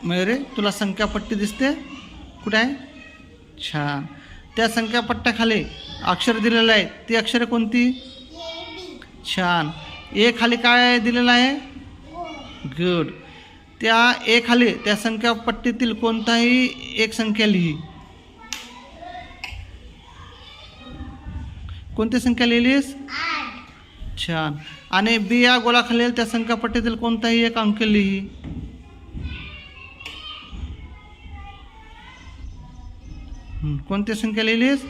मयुरी तुला संख्यापट्टी दिसते कुठे आहे? छान. त्या संख्यापट्ट्याखाली अक्षर दिलेलं आहे, ती अक्षरे कोणती? छान. ए खाली काय दिलेलं आहे? गुड. त्या ए खाली त्या संख्यापट्टीतील कोणताही एक संख्या लिही. कोणती संख्या लिहिलीस? छान. आणि बी या गोलाखाली त्या संख्यापट्टीतील कोणताही एक अंक लिही. कोणती संख्या लिहिलीस?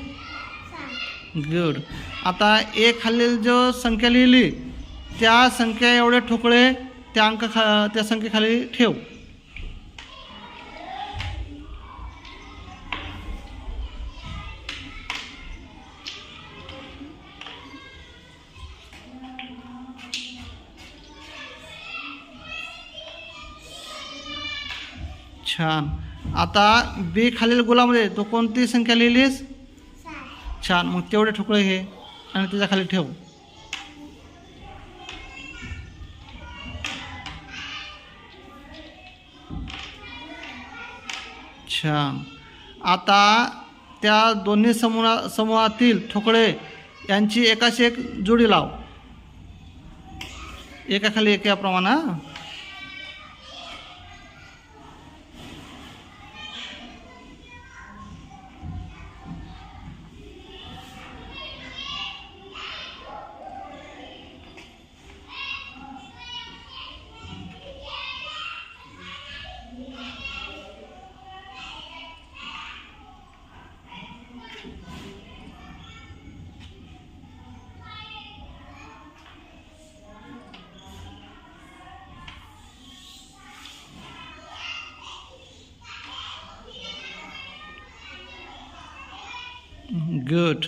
गुड. आता ए खालील जो संख्या लिहिली त्या संख्या एवढे ठोकळे त्या त्या संख्येखाली ठेव. छान. आता बी खालील गोलामध्ये तो कोणती संख्या लिहिलीस? छान. मग तेवढे ठोकळे घे आणि त्याच्या खाली ठेव. छान. आता त्या दोन्ही समूहातील ठोकळे यांची एकाशी एक जोडी लाव. एकाखाली एक याप्रमाणे. गुड.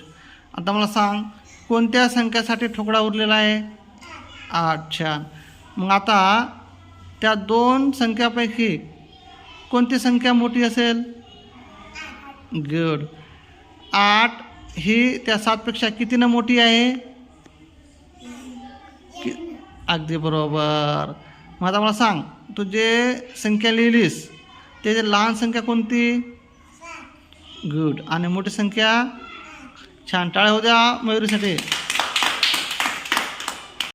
आता मला सांग कोणत्या संख्यासाठी ठोकळा उरलेला आहे? 8. छान. मग आता त्या दोन संख्यापैकी कोणती संख्या मोठी असेल? गुड. 8 ही त्या 7पेक्षा कितीनं मोठी आहे? अगदी बरोबर. मग आता मला सांग तू जे संख्या लिहिलीस त्याची लहान संख्या कोणती? गुड. आणि मोठी संख्या? छान. टाळ्या होऊ द्या मयुरीसाठी.